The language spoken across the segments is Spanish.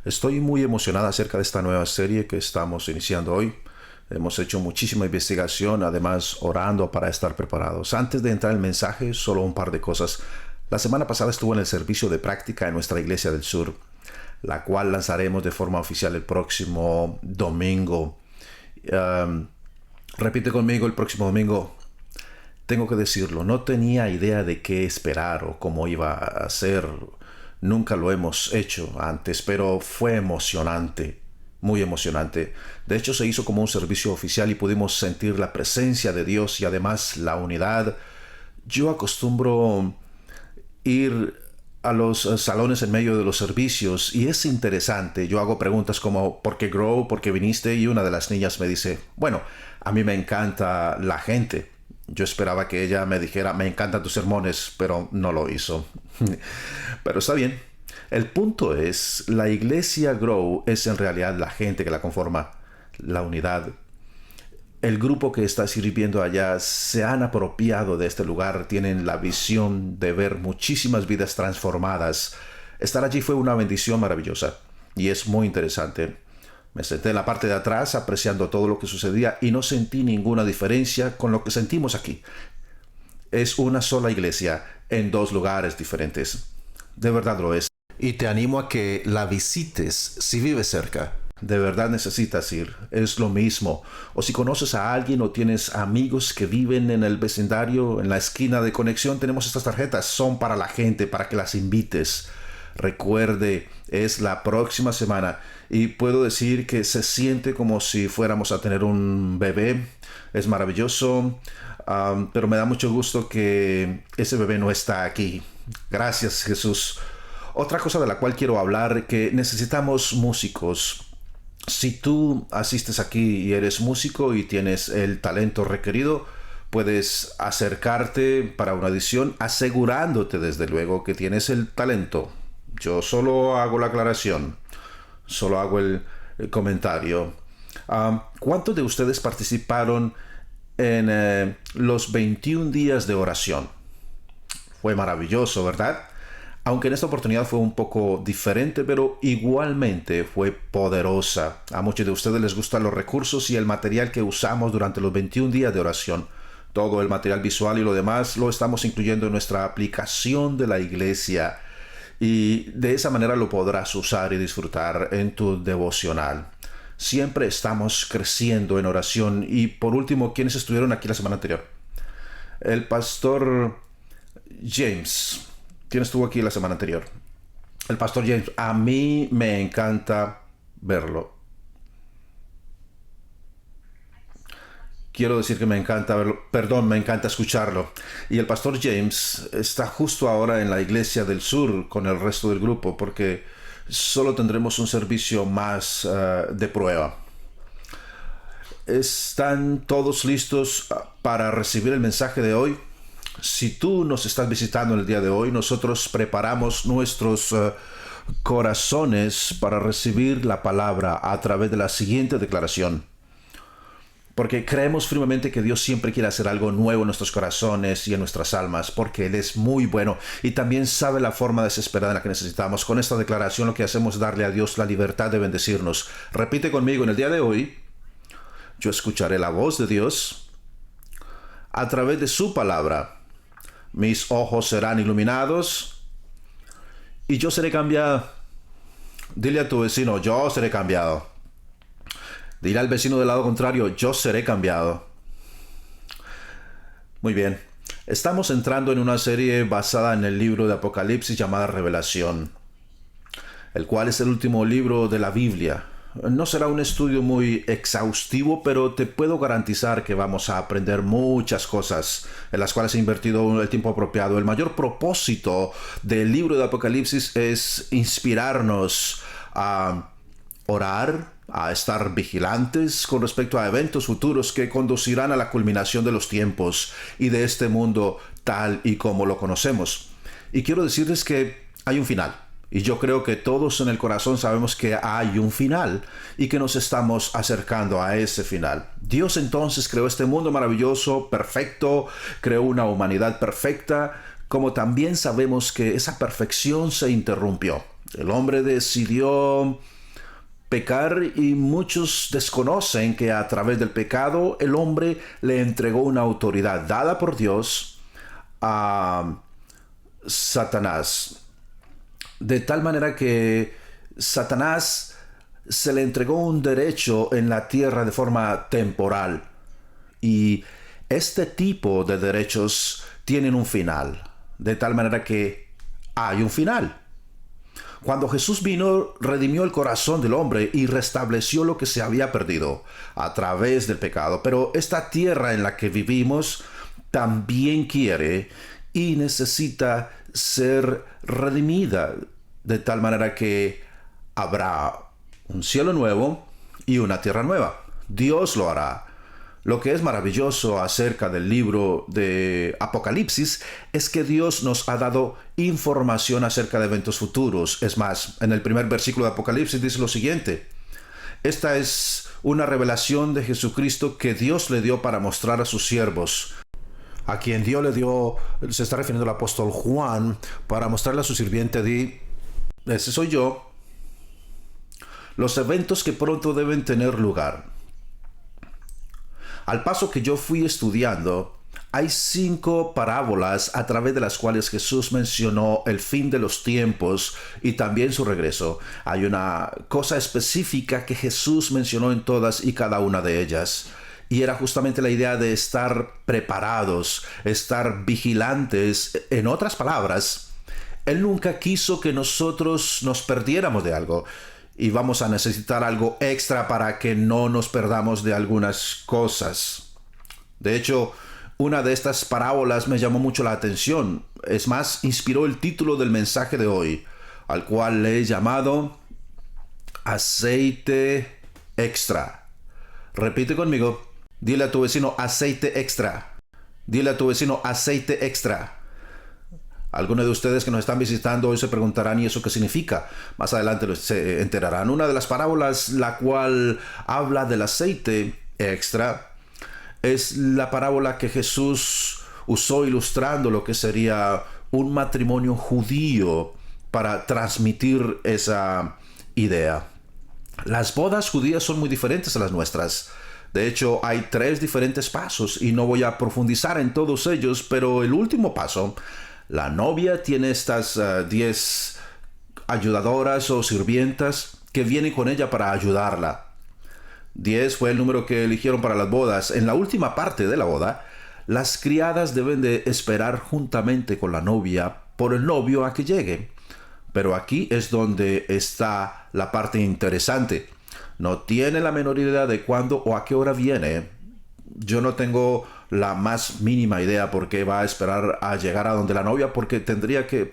Estoy muy emocionada acerca de esta nueva serie que estamos iniciando hoy. Hemos hecho muchísima investigación, además orando para estar preparados. Antes de entrar en el mensaje, solo un par de cosas. La semana pasada estuve en el servicio de práctica en nuestra iglesia del sur, la cual lanzaremos de forma oficial el próximo domingo. Repite conmigo el próximo domingo. Tengo que decirlo, no tenía idea de qué esperar o cómo iba a ser. Nunca lo hemos hecho antes, pero fue emocionante, muy emocionante. De hecho, se hizo como un servicio oficial y pudimos sentir la presencia de Dios y además la unidad. Yo acostumbro ir a los salones en medio de los servicios y es interesante. Yo hago preguntas como ¿por qué Grow? ¿Por qué viniste? Y una de las niñas me dice, bueno, a mí me encanta la gente. Yo esperaba que ella me dijera, me encantan tus sermones, pero no lo hizo. Pero está bien. El punto es, la iglesia Grow es en realidad la gente que la conforma, la unidad. El grupo que está sirviendo allá se han apropiado de este lugar, tienen la visión de ver muchísimas vidas transformadas. Estar allí fue una bendición maravillosa y es muy interesante. Me senté en la parte de atrás apreciando todo lo que sucedía y no sentí ninguna diferencia con lo que sentimos aquí. Es una sola iglesia en dos lugares diferentes. De verdad lo es. Y te animo a que la visites si vives cerca. De verdad necesitas ir. Es lo mismo. O si conoces a alguien o tienes amigos que viven en el vecindario, en la esquina de conexión, tenemos estas tarjetas. Son para la gente, para que las invites. Recuerde, es la próxima semana y puedo decir que se siente como si fuéramos a tener un bebé. Es maravilloso, pero me da mucho gusto que ese bebé no está aquí. Gracias, Jesús. Otra cosa de la cual quiero hablar, que necesitamos músicos. Si tú asistes aquí y eres músico y tienes el talento requerido, puedes acercarte para una audición asegurándote desde luego que tienes el talento. Yo solo hago la aclaración, solo hago el comentario. ¿Cuántos de ustedes participaron en los 21 días de oración? Fue maravilloso, ¿verdad? Aunque en esta oportunidad fue un poco diferente, pero igualmente fue poderosa. A muchos de ustedes les gustan los recursos y el material que usamos durante los 21 días de oración. Todo el material visual y lo demás lo estamos incluyendo en nuestra aplicación de la iglesia. Y de esa manera lo podrás usar y disfrutar en tu devocional. Siempre estamos creciendo en oración. Y por último, ¿quiénes estuvieron aquí la semana anterior? El pastor James. ¿Quién estuvo aquí la semana anterior? El pastor James. A mí me encanta verlo. Quiero decir que me encanta verlo, perdón, me encanta escucharlo. Y el pastor James está justo ahora en la iglesia del sur con el resto del grupo porque solo tendremos un servicio más de prueba. ¿Están todos listos para recibir el mensaje de hoy? Si tú nos estás visitando el día de hoy, nosotros preparamos nuestros corazones para recibir la palabra a través de la siguiente declaración. Porque creemos firmemente que Dios siempre quiere hacer algo nuevo en nuestros corazones y en nuestras almas, porque Él es muy bueno y también sabe la forma desesperada en la que necesitamos. Con esta declaración lo que hacemos es darle a Dios la libertad de bendecirnos. Repite conmigo, en el día de hoy, yo escucharé la voz de Dios a través de su palabra. Mis ojos serán iluminados y yo seré cambiado. Dile a tu vecino, yo seré cambiado. Dile al vecino del lado contrario, yo seré cambiado. Muy bien. Estamos entrando en una serie basada en el libro de Apocalipsis llamada Revelación, el cual es el último libro de la Biblia. No será un estudio muy exhaustivo, pero te puedo garantizar que vamos a aprender muchas cosas en las cuales he invertido el tiempo apropiado. El mayor propósito del libro de Apocalipsis es inspirarnos a orar, a estar vigilantes con respecto a eventos futuros que conducirán a la culminación de los tiempos y de este mundo tal y como lo conocemos. Y quiero decirles que hay un final. Y yo creo que todos en el corazón sabemos que hay un final y que nos estamos acercando a ese final. Dios entonces creó este mundo maravilloso, perfecto, creó una humanidad perfecta, como también sabemos que esa perfección se interrumpió. El hombre decidió pecar y muchos desconocen que a través del pecado el hombre le entregó una autoridad dada por Dios a Satanás. De tal manera que Satanás se le entregó un derecho en la tierra de forma temporal. Y este tipo de derechos tienen un final. De tal manera que hay un final. Cuando Jesús vino, redimió el corazón del hombre y restableció lo que se había perdido a través del pecado. Pero esta tierra en la que vivimos también quiere y necesita ser redimida, de tal manera que habrá un cielo nuevo y una tierra nueva. Dios lo hará. Lo que es maravilloso acerca del libro de Apocalipsis es que Dios nos ha dado información acerca de eventos futuros. Es más, en el primer versículo de Apocalipsis dice lo siguiente: esta es una revelación de Jesucristo que Dios le dio para mostrar a sus siervos. A quien Dios le dio, se está refiriendo al apóstol Juan, para mostrarle a su sirviente ese soy yo, los eventos que pronto deben tener lugar. Al paso que yo fui estudiando, hay 5 parábolas a través de las cuales Jesús mencionó el fin de los tiempos y también su regreso. Hay una cosa específica que Jesús mencionó en todas y cada una de ellas. Y era justamente la idea de estar preparados, estar vigilantes. En otras palabras, Él nunca quiso que nosotros nos perdiéramos de algo. Y vamos a necesitar algo extra para que no nos perdamos de algunas cosas. De hecho, una de estas parábolas me llamó mucho la atención. Es más, inspiró el título del mensaje de hoy, al cual le he llamado Aceite Extra. Repite conmigo. Dile a tu vecino aceite extra. Dile a tu vecino aceite extra. Algunos de ustedes que nos están visitando hoy se preguntarán, ¿y eso qué significa? Más adelante se enterarán. Una de las parábolas, la cual habla del aceite extra, es la parábola que Jesús usó ilustrando lo que sería un matrimonio judío para transmitir esa idea. Las bodas judías son muy diferentes a las nuestras. De hecho, hay 3 diferentes pasos y no voy a profundizar en todos ellos, pero el último paso, la novia tiene estas 10 ayudadoras o sirvientas que vienen con ella para ayudarla. 10 fue el número que eligieron para las bodas. En la última parte de la boda, las criadas deben de esperar juntamente con la novia por el novio a que llegue. Pero aquí es donde está la parte interesante. No tiene la menor idea de cuándo o a qué hora viene. Yo no tengo la más mínima idea por qué va a esperar a llegar a donde la novia, ¿por qué tendría que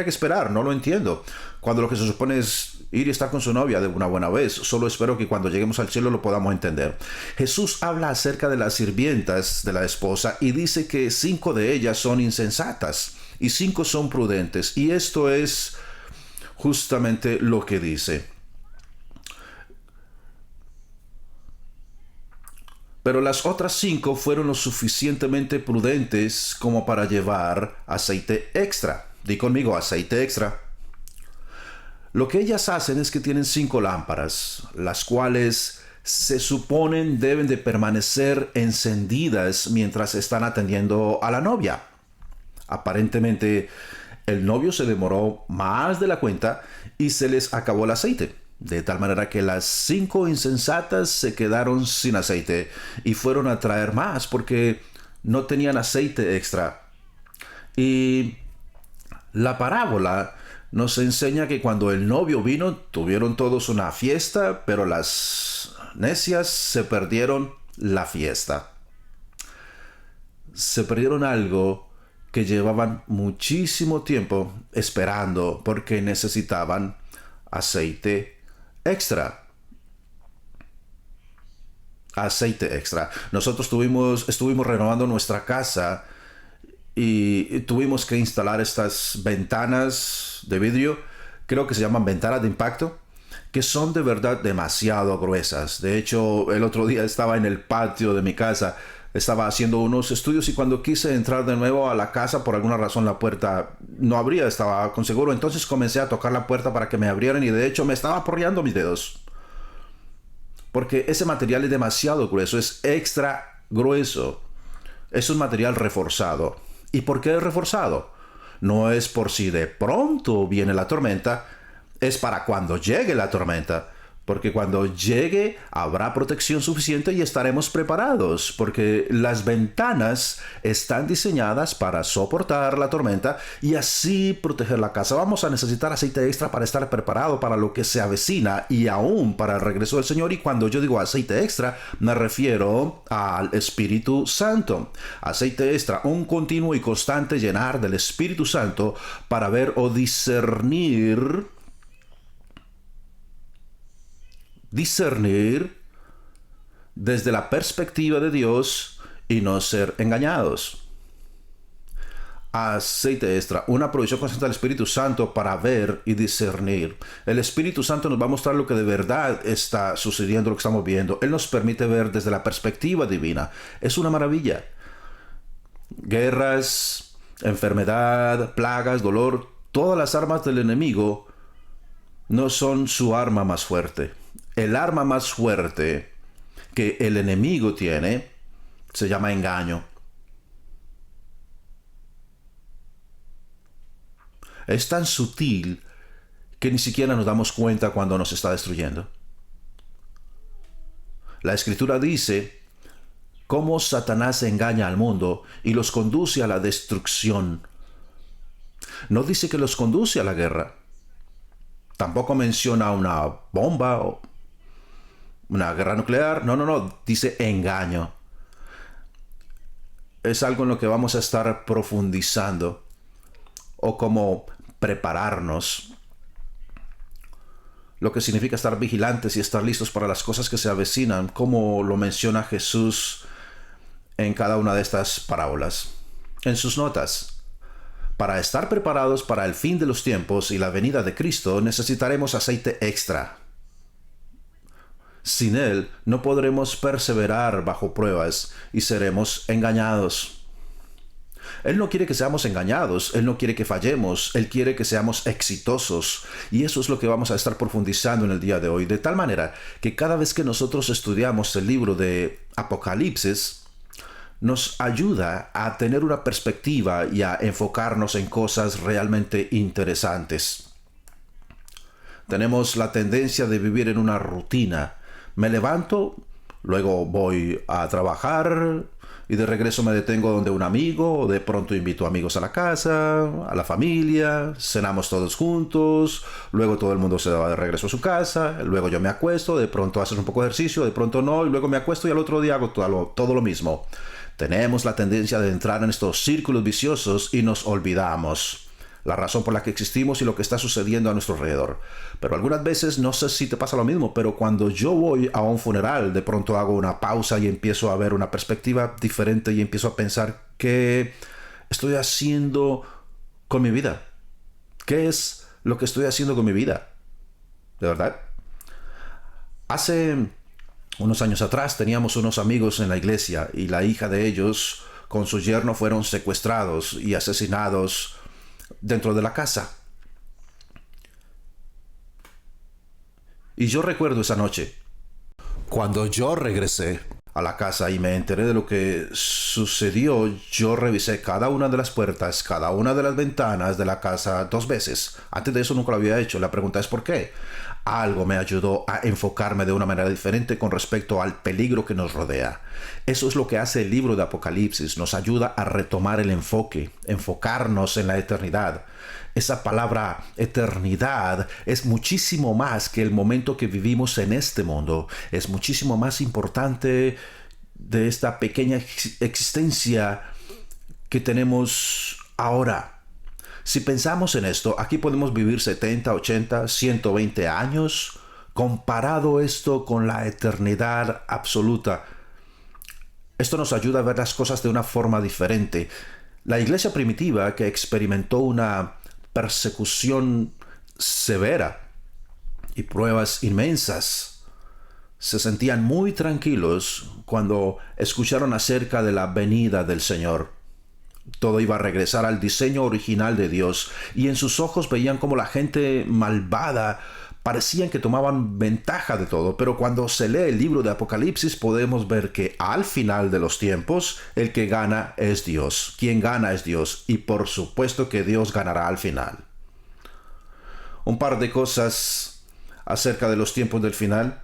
esperar? No lo entiendo. Cuando lo que se supone es ir y estar con su novia de una buena vez. Solo espero que cuando lleguemos al cielo lo podamos entender. Jesús habla acerca de las sirvientas de la esposa y dice que 5 de ellas son insensatas y 5 son prudentes. Y esto es justamente lo que dice. Pero las otras 5 fueron lo suficientemente prudentes como para llevar aceite extra. Di conmigo, aceite extra. Lo que ellas hacen es que tienen 5 lámparas, las cuales se suponen deben de permanecer encendidas mientras están atendiendo a la novia. Aparentemente, el novio se demoró más de la cuenta y se les acabó el aceite. De tal manera que las 5 insensatas se quedaron sin aceite y fueron a traer más porque no tenían aceite extra. Y la parábola nos enseña que cuando el novio vino, tuvieron todos una fiesta, pero las necias se perdieron la fiesta. Se perdieron algo que llevaban muchísimo tiempo esperando porque necesitaban aceite extra. Aceite extra. Nosotros estuvimos renovando nuestra casa y tuvimos que instalar estas ventanas de vidrio, creo que se llaman ventanas de impacto, que son de verdad demasiado gruesas. De hecho, el otro día estaba en el patio de mi casa Estaba haciendo unos estudios y cuando quise entrar de nuevo a la casa, por alguna razón la puerta no abría, estaba con seguro. Entonces comencé a tocar la puerta para que me abrieran y de hecho me estaba aporreando mis dedos. Porque ese material es demasiado grueso, es extra grueso. Es un material reforzado. ¿Y por qué es reforzado? No es por si de pronto viene la tormenta, es para cuando llegue la tormenta. Porque cuando llegue habrá protección suficiente y estaremos preparados. Porque las ventanas están diseñadas para soportar la tormenta y así proteger la casa. Vamos a necesitar aceite extra para estar preparado para lo que se avecina y aún para el regreso del Señor. Y cuando yo digo aceite extra, me refiero al Espíritu Santo. Aceite extra, un continuo y constante llenar del Espíritu Santo para ver o discernir desde la perspectiva de Dios y no ser engañados. Aceite extra, una provisión constante del Espíritu Santo para ver y discernir. El Espíritu Santo nos va a mostrar lo que de verdad está sucediendo, lo que estamos viendo. Él nos permite ver desde la perspectiva divina. Es una maravilla. Guerras, enfermedad, plagas, dolor, todas las armas del enemigo no son su arma más fuerte. El arma más fuerte que el enemigo tiene se llama engaño. Es tan sutil que ni siquiera nos damos cuenta cuando nos está destruyendo. La Escritura dice cómo Satanás engaña al mundo y los conduce a la destrucción. No dice que los conduce a la guerra. Tampoco menciona una bomba o una guerra nuclear. No. Dice engaño. Es algo en lo que vamos a estar profundizando. O como prepararnos. Lo que significa estar vigilantes y estar listos para las cosas que se avecinan. Como lo menciona Jesús en cada una de estas parábolas. En sus notas. Para estar preparados para el fin de los tiempos y la venida de Cristo necesitaremos aceite extra. Sin él no podremos perseverar bajo pruebas y seremos engañados. Él no quiere que seamos engañados, Él no quiere que fallemos, Él quiere que seamos exitosos. Y eso es lo que vamos a estar profundizando en el día de hoy. De tal manera que cada vez que nosotros estudiamos el libro de Apocalipsis, nos ayuda a tener una perspectiva y a enfocarnos en cosas realmente interesantes. Tenemos la tendencia de vivir en una rutina. Me levanto, luego voy a trabajar y de regreso me detengo donde un amigo, o de pronto invito amigos a la casa, a la familia, cenamos todos juntos, luego todo el mundo se va de regreso a su casa, luego yo me acuesto, de pronto haces un poco de ejercicio, de pronto no, y luego me acuesto y al otro día hago todo lo mismo. Tenemos la tendencia de entrar en estos círculos viciosos y nos olvidamos la razón por la que existimos y lo que está sucediendo a nuestro alrededor. Pero algunas veces, no sé si te pasa lo mismo, pero cuando yo voy a un funeral, de pronto hago una pausa y empiezo a ver una perspectiva diferente y empiezo a pensar qué estoy haciendo con mi vida. ¿Qué es lo que estoy haciendo con mi vida? ¿De verdad? Hace unos años atrás teníamos unos amigos en la iglesia y la hija de ellos con su yerno fueron secuestrados y asesinados dentro de la casa. Y yo recuerdo esa noche, cuando yo regresé a la casa y me enteré de lo que sucedió, yo revisé cada una de las puertas, cada una de las ventanas de la casa 2 veces. Antes de eso nunca lo había hecho. La pregunta es ¿por qué? Algo me ayudó a enfocarme de una manera diferente con respecto al peligro que nos rodea. Eso es lo que hace el libro de Apocalipsis. Nos ayuda a retomar el enfoque, enfocarnos en la eternidad. Esa palabra eternidad es muchísimo más que el momento que vivimos en este mundo. Es muchísimo más importante de esta pequeña existencia que tenemos ahora. Si pensamos en esto, aquí podemos vivir 70, 80, 120 años. Comparado esto con la eternidad absoluta, esto nos ayuda a ver las cosas de una forma diferente. La iglesia primitiva, que experimentó una persecución severa y pruebas inmensas se sentían muy tranquilos cuando escucharon acerca de la venida del Señor. Todo iba a regresar al diseño original de Dios, y en sus ojos veían como la gente malvada parecían que tomaban ventaja de todo. Pero cuando se lee el libro de Apocalipsis podemos ver que al final de los tiempos el que gana es Dios. Quien gana es Dios, y por supuesto que Dios ganará al final. Un par de cosas acerca de los tiempos del final.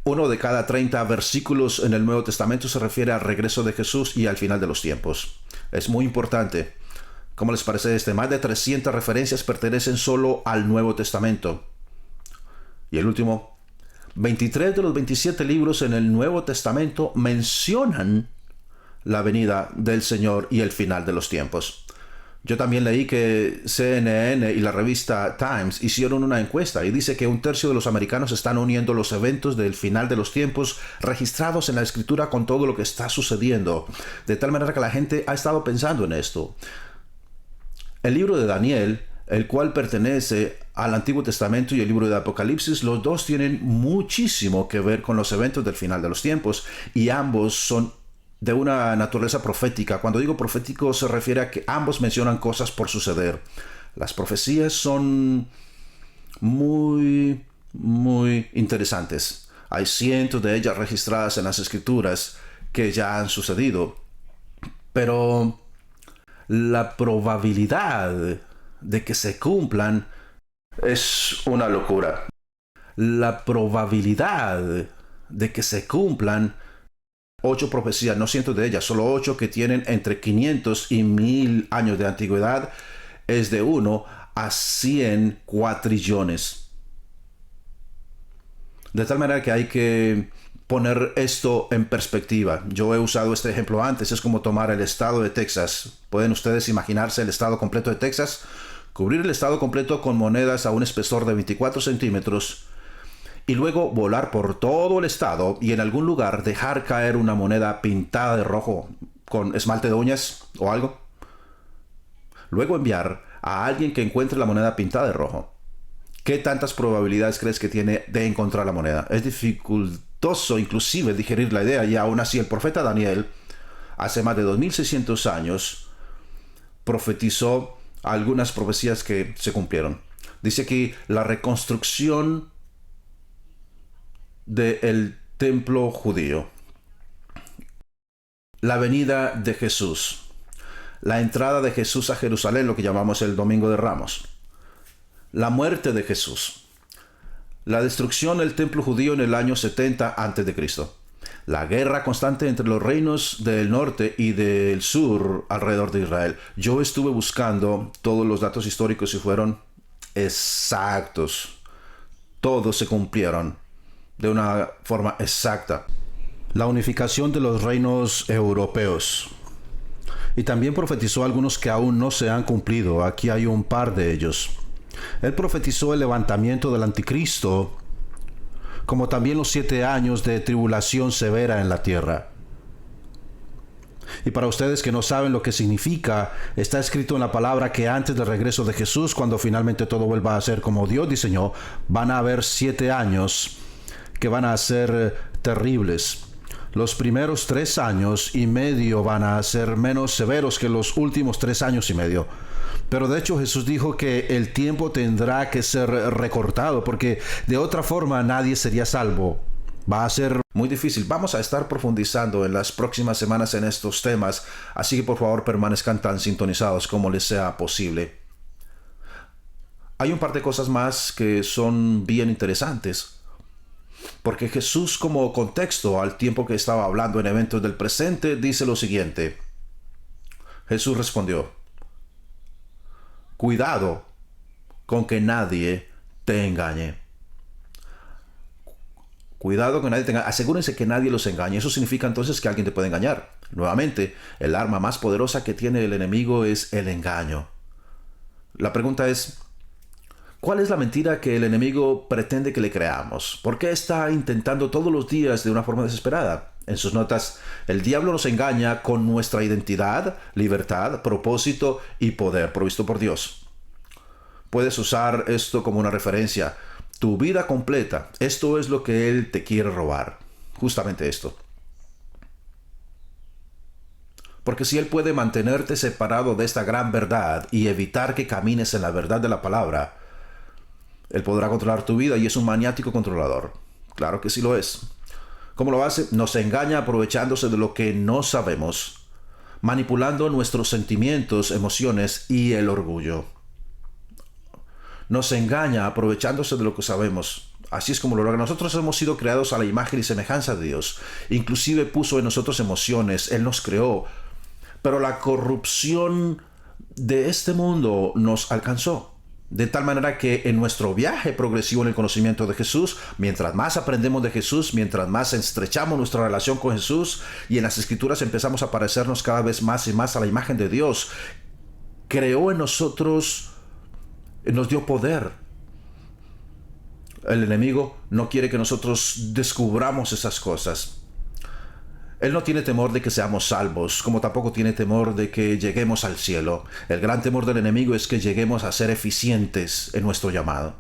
Uno de cada 30 versículos en el Nuevo Testamento se refiere al regreso de Jesús y al final de los tiempos. Es muy importante. ¿Cómo les parece este? Más de 300 referencias pertenecen solo al Nuevo Testamento. Y el último, 23 de los 27 libros en el Nuevo Testamento mencionan la venida del Señor y el final de los tiempos. Yo también leí que CNN y la revista Times hicieron una encuesta y dice que 1/3 de los americanos están uniendo los eventos del final de los tiempos registrados en la Escritura con todo lo que está sucediendo, de tal manera que la gente ha estado pensando en esto. El libro de Daniel, el cual pertenece al Antiguo Testamento, y el libro de Apocalipsis, los dos tienen muchísimo que ver con los eventos del final de los tiempos, y ambos son de una naturaleza profética. Cuando digo profético se refiere a que ambos mencionan cosas por suceder. Las profecías son muy interesantes. Hay cientos de ellas registradas en las Escrituras que ya han sucedido. Pero la probabilidad de que se cumplan es una locura. La probabilidad de que se cumplan 8 profecías, no cientos de ellas, solo 8 que tienen entre 500 y 1000 años de antigüedad, es de 1 a 100 cuatrillones. De tal manera que hay que poner esto en perspectiva. Yo he usado este ejemplo antes. Es como tomar el estado de Texas. ¿Pueden ustedes imaginarse el estado completo de Texas? Cubrir el estado completo con monedas a un espesor de 24 centímetros y luego volar por todo el estado y en algún lugar dejar caer una moneda pintada de rojo con esmalte de uñas o algo. Luego enviar a alguien que encuentre la moneda pintada de rojo. ¿Qué tantas probabilidades crees que tiene de encontrar la moneda? Es dificultoso inclusive digerir la idea, y aún así el profeta Daniel, hace más de 2600 años, profetizó algunas profecías que se cumplieron. Dice aquí la reconstrucción del templo judío, la venida de Jesús, la entrada de Jesús a Jerusalén, lo que llamamos el Domingo de Ramos, la muerte de Jesús, la destrucción del templo judío en el año 70 a.C., la guerra constante entre los reinos del norte y del sur alrededor de Israel. Yo estuve buscando todos los datos históricos y fueron exactos. Todos se cumplieron de una forma exacta. La unificación de los reinos europeos. Y también profetizó algunos que aún no se han cumplido. Aquí hay un par de ellos. Él profetizó el levantamiento del anticristo, como también los 7 años de tribulación severa en la tierra. Y para ustedes que no saben lo que significa, está escrito en la palabra que antes del regreso de Jesús, cuando finalmente todo vuelva a ser como Dios diseñó, van a haber 7 años que van a ser terribles. Los primeros 3 años y medio van a ser menos severos que los últimos 3 años y medio. Pero de hecho Jesús dijo que el tiempo tendrá que ser recortado, porque de otra forma nadie sería salvo. Va a ser muy difícil. Vamos a estar profundizando en las próximas semanas en estos temas, así que por favor permanezcan tan sintonizados como les sea posible. Hay un par de cosas más que son bien interesantes, porque Jesús, como contexto al tiempo que estaba hablando en eventos del presente, dice lo siguiente. Jesús respondió: cuidado con que nadie te engañe. Cuidado con que nadie te engañe. Asegúrense que nadie los engañe. Eso significa entonces que alguien te puede engañar. Nuevamente, el arma más poderosa que tiene el enemigo es el engaño. La pregunta es, ¿cuál es la mentira que el enemigo pretende que le creamos? ¿Por qué está intentando todos los días de una forma desesperada? En sus notas, el diablo nos engaña con nuestra identidad, libertad, propósito y poder provisto por Dios. Puedes usar esto como una referencia. tu vida completa. Esto es lo que Él te quiere robar. Justamente esto. Porque si Él puede mantenerte separado de esta gran verdad y evitar que camines en la verdad de la palabra, Él podrá controlar tu vida y es un maniático controlador. Claro que sí lo es. ¿Cómo lo hace? Nos engaña aprovechándose de lo que no sabemos, manipulando nuestros sentimientos, emociones y el orgullo. Nos engaña aprovechándose de lo que sabemos. Así es como lo logra. Nosotros hemos sido creados a la imagen y semejanza de Dios. Inclusive puso en nosotros emociones. Él nos creó. Pero la corrupción de este mundo nos alcanzó. De tal manera que en nuestro viaje progresivo en el conocimiento de Jesús, mientras más aprendemos de Jesús, mientras más estrechamos nuestra relación con Jesús y en las Escrituras empezamos a parecernos cada vez más y más a la imagen de Dios, creó en nosotros, nos dio poder. El enemigo no quiere que nosotros descubramos esas cosas. Él no tiene temor de que seamos salvos, como tampoco tiene temor de que lleguemos al cielo. El gran temor del enemigo es que lleguemos a ser eficientes en nuestro llamado.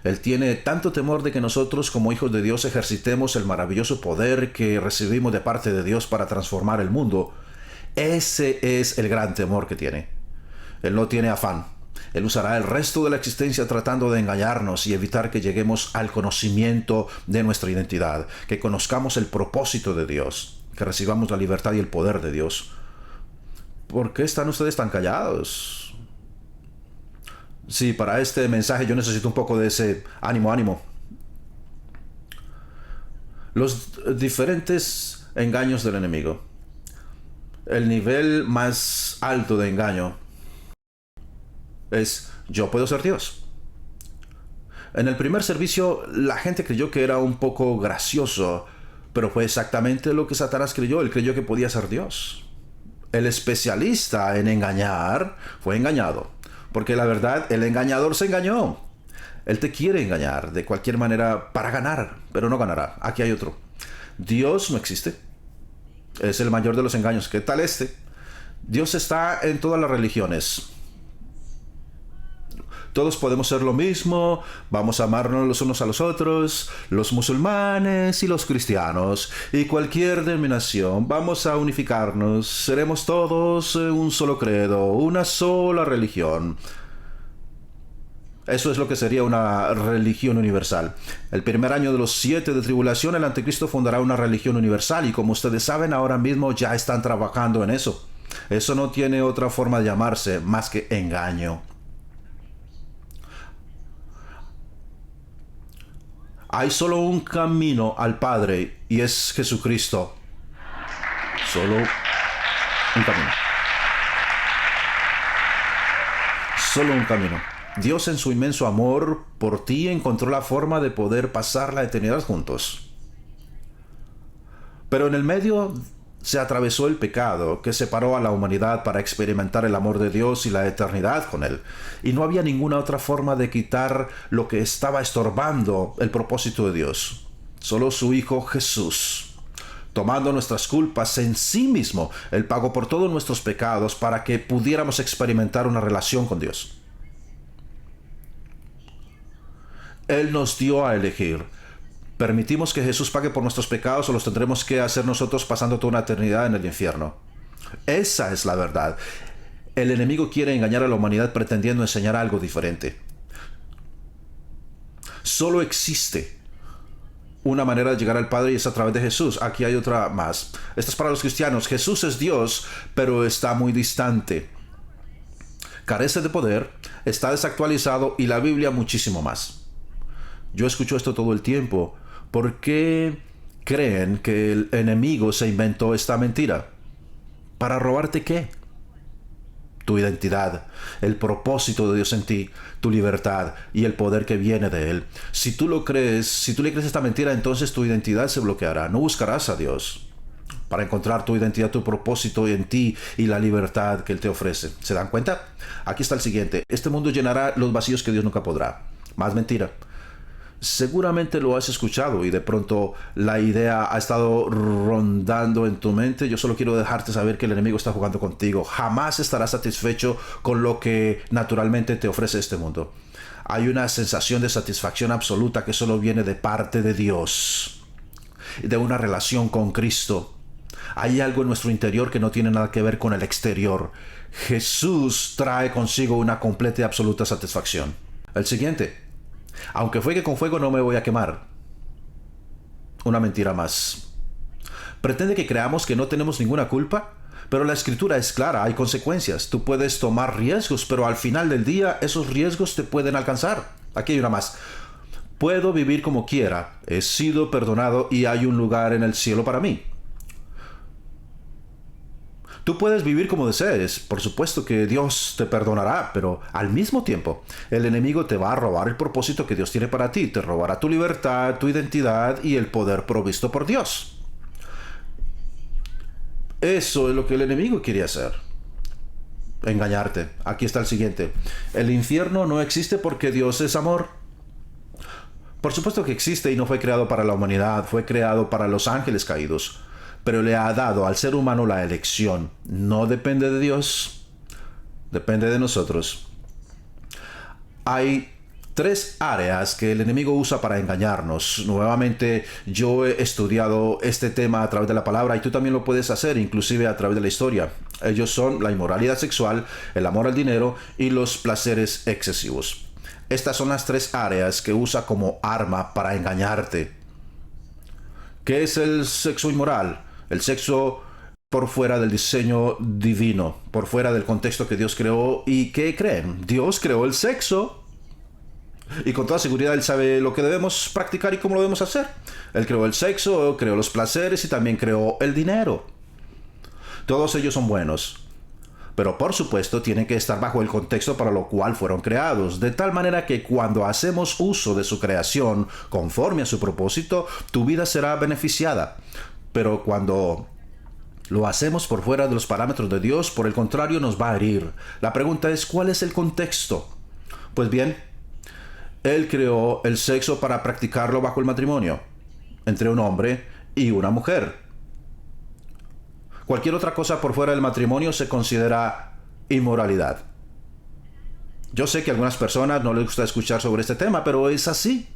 Él tiene tanto temor de que nosotros como hijos de Dios ejercitemos el maravilloso poder que recibimos de parte de Dios para transformar el mundo. Ese es el gran temor que tiene. Él no tiene afán. Él usará el resto de la existencia tratando de engañarnos y evitar que lleguemos al conocimiento de nuestra identidad, que conozcamos el propósito de Dios, que recibamos la libertad y el poder de Dios. ¿Por qué están ustedes tan callados? Sí, para este mensaje yo necesito un poco de ese ánimo. Los diferentes engaños del enemigo. El nivel más alto de engaño es: yo puedo ser Dios. En el primer servicio la gente creyó que era un poco gracioso, pero fue exactamente lo que Satanás creyó. Él creyó que podía ser Dios. El especialista en engañar fue engañado, porque la verdad, el engañador se engañó. Él te quiere engañar de cualquier manera para ganar, pero no ganará. Aquí hay otro. Dios no existe. Es el mayor de los engaños. ¿Qué tal este? Dios está en todas las religiones. Todos podemos ser lo mismo, vamos a amarnos los unos a los otros, los musulmanes y los cristianos, y cualquier denominación, vamos a unificarnos, seremos todos un solo credo, una sola religión. Eso es lo que sería una religión universal. El primer año de los 7 de tribulación, el anticristo fundará una religión universal, y como ustedes saben, ahora mismo ya están trabajando en eso. Eso no tiene otra forma de llamarse más que engaño. Hay solo un camino al Padre y es Jesucristo. Solo un camino. Solo un camino. Dios en su inmenso amor por ti encontró la forma de poder pasar la eternidad juntos. Pero en el medio se atravesó el pecado que separó a la humanidad para experimentar el amor de Dios y la eternidad con Él. Y no había ninguna otra forma de quitar lo que estaba estorbando el propósito de Dios. Solo su Hijo Jesús, tomando nuestras culpas en sí mismo, Él pagó por todos nuestros pecados para que pudiéramos experimentar una relación con Dios. Él nos dio a elegir. ¿Permitimos que Jesús pague por nuestros pecados o los tendremos que hacer nosotros pasando toda una eternidad en el infierno? Esa es la verdad. El enemigo quiere engañar a la humanidad pretendiendo enseñar algo diferente. Solo existe una manera de llegar al Padre y es a través de Jesús. Aquí hay otra más. Esto es para los cristianos. Jesús es Dios, pero está muy distante. Carece de poder, está desactualizado y la Biblia muchísimo más. Yo escucho esto todo el tiempo. ¿Por qué creen que el enemigo se inventó esta mentira? ¿Para robarte qué? Tu identidad, el propósito de Dios en ti, tu libertad y el poder que viene de Él. Si tú lo crees, si tú le crees esta mentira, entonces tu identidad se bloqueará. No buscarás a Dios para encontrar tu identidad, tu propósito en ti y la libertad que Él te ofrece. ¿Se dan cuenta? Aquí está el siguiente. Este mundo llenará los vacíos que Dios nunca podrá. Más mentira. Seguramente lo has escuchado y de pronto la idea ha estado rondando en tu mente. Yo solo quiero dejarte saber que el enemigo está jugando contigo. Jamás estarás satisfecho con lo que naturalmente te ofrece este mundo. Hay una sensación de satisfacción absoluta que solo viene de parte de Dios, de una relación con Cristo. Hay algo en nuestro interior que no tiene nada que ver con el exterior. Jesús trae consigo una completa y absoluta satisfacción. El siguiente: aunque fuegue con fuego no me voy a quemar. Una mentira más. Pretende que creamos que no tenemos ninguna culpa, pero la escritura es clara, hay consecuencias. Tú puedes tomar riesgos, pero al final del día esos riesgos te pueden alcanzar. Aquí hay una más. Puedo vivir como quiera, he sido perdonado y hay un lugar en el cielo para mí. Tú puedes vivir como desees, por supuesto que Dios te perdonará, pero al mismo tiempo el enemigo te va a robar el propósito que Dios tiene para ti, te robará tu libertad, tu identidad y el poder provisto por Dios. Eso es lo que el enemigo quiere hacer: engañarte. Aquí está el siguiente: el infierno no existe porque Dios es amor. Por supuesto que existe y no fue creado para la humanidad, fue creado para los ángeles caídos, pero le ha dado al ser humano la elección. No depende de Dios, depende de nosotros. Hay tres áreas que el enemigo usa para engañarnos. Nuevamente, yo he estudiado este tema a través de la palabra y tú también lo puedes hacer, inclusive a través de la historia. Ellos son la inmoralidad sexual, el amor al dinero y los placeres excesivos. Estas son las tres áreas que usa como arma para engañarte. ¿Qué es el sexo inmoral? El sexo por fuera del diseño divino, por fuera del contexto que Dios creó. ¿Y qué creen? Dios creó el sexo. Y con toda seguridad Él sabe lo que debemos practicar y cómo lo debemos hacer. Él creó el sexo, creó los placeres y también creó el dinero. Todos ellos son buenos, pero por supuesto tienen que estar bajo el contexto para lo cual fueron creados, de tal manera que cuando hacemos uso de su creación conforme a su propósito, tu vida será beneficiada. Pero cuando lo hacemos por fuera de los parámetros de Dios, por el contrario, nos va a herir. La pregunta es, ¿cuál es el contexto? Pues bien, Él creó el sexo para practicarlo bajo el matrimonio, entre un hombre y una mujer. Cualquier otra cosa por fuera del matrimonio se considera inmoralidad. Yo sé que a algunas personas no les gusta escuchar sobre este tema, pero es así.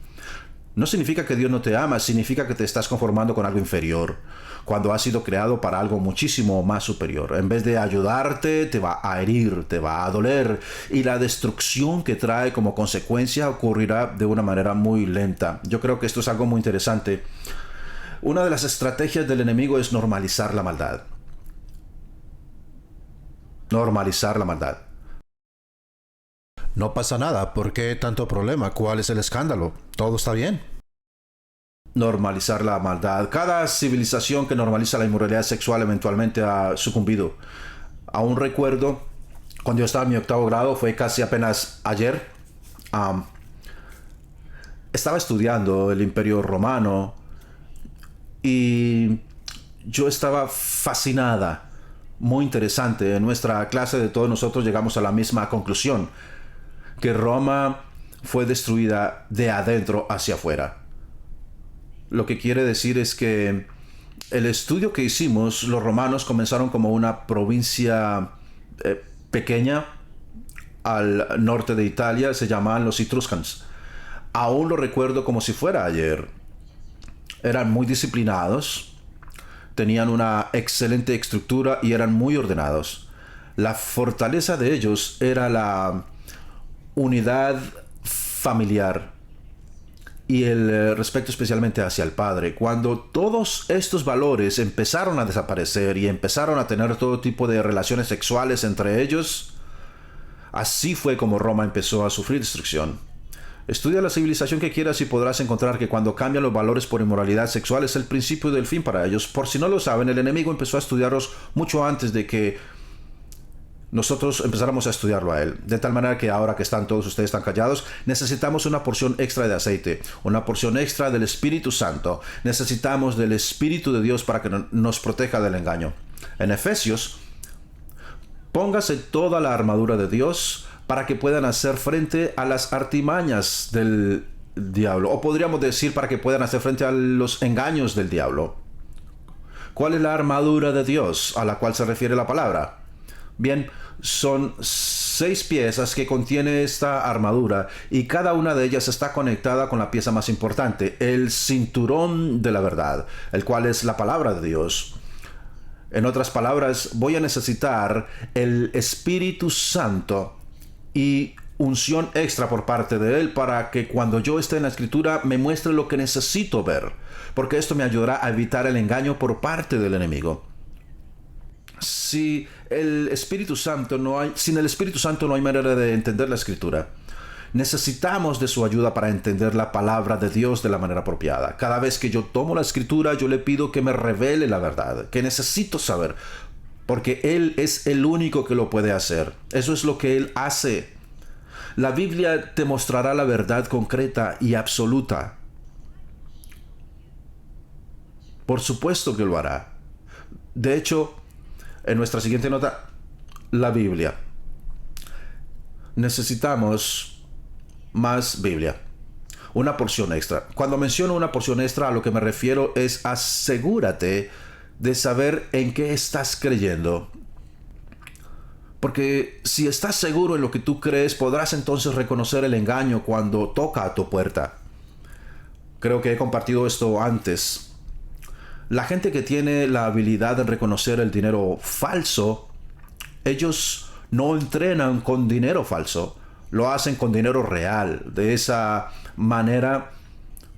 No significa que Dios no te ama, significa que te estás conformando con algo inferior, cuando has sido creado para algo muchísimo más superior. En vez de ayudarte, te va a herir, te va a doler, y la destrucción que trae como consecuencia ocurrirá de una manera muy lenta. Yo creo que esto es algo muy interesante. Una de las estrategias del enemigo es normalizar la maldad. Normalizar la maldad. No pasa nada, ¿por qué tanto problema? ¿Cuál es el escándalo? ¿Todo está bien? Normalizar la maldad. Cada civilización que normaliza la inmoralidad sexual eventualmente ha sucumbido. Aún recuerdo cuando yo estaba en mi 8º grado, fue casi apenas ayer. Estaba estudiando el Imperio Romano y yo estaba fascinada, muy interesante. En nuestra clase de todos nosotros llegamos a la misma conclusión: que Roma fue destruida de adentro hacia afuera. Lo que quiere decir es que el estudio que hicimos, los romanos comenzaron como una provincia pequeña al norte de Italia, se llamaban los Etruscans. Aún lo recuerdo como si fuera ayer. Eran muy disciplinados, tenían una excelente estructura y eran muy ordenados. La fortaleza de ellos era la unidad familiar y el respeto especialmente hacia el padre. Cuando todos estos valores empezaron a desaparecer y empezaron a tener todo tipo de relaciones sexuales entre ellos, así fue como Roma empezó a sufrir destrucción. Estudia la civilización que quieras y podrás encontrar que cuando cambian los valores por inmoralidad sexual es el principio del fin para ellos. Por si no lo saben, el enemigo empezó a estudiarlos mucho antes de que nosotros empezáramos a estudiarlo a él. De tal manera que ahora que están todos ustedes tan callados, necesitamos una porción extra de aceite, una porción extra del Espíritu Santo. Necesitamos del Espíritu de Dios para que nos proteja del engaño. En Efesios, póngase toda la armadura de Dios para que puedan hacer frente a las artimañas del diablo? O podríamos decir para que puedan hacer frente a los engaños del diablo. ¿Cuál es la armadura de Dios a la cual se refiere la palabra? Bien, son 6 piezas que contiene esta armadura y cada una de ellas está conectada con la pieza más importante, el cinturón de la verdad, el cual es la palabra de Dios. En otras palabras, voy a necesitar el Espíritu Santo y unción extra por parte de Él para que cuando yo esté en la Escritura me muestre lo que necesito ver, porque esto me ayudará a evitar el engaño por parte del enemigo. Sin el Espíritu Santo no hay manera de entender la Escritura. Necesitamos de su ayuda para entender la palabra de Dios de la manera apropiada. Cada vez que yo tomo la Escritura, yo le pido que me revele la verdad, que necesito saber, porque Él es el único que lo puede hacer. Eso es lo que Él hace. La Biblia te mostrará la verdad concreta y absoluta. Por supuesto que lo hará. De hecho, en nuestra siguiente nota, la Biblia. Necesitamos más Biblia. Una porción extra. Cuando menciono una porción extra, a lo que me refiero es asegúrate de saber en qué estás creyendo. Porque si estás seguro en lo que tú crees, podrás entonces reconocer el engaño cuando toca a tu puerta. Creo que he compartido esto antes. La gente que tiene la habilidad de reconocer el dinero falso, ellos no entrenan con dinero falso, lo hacen con dinero real. De esa manera,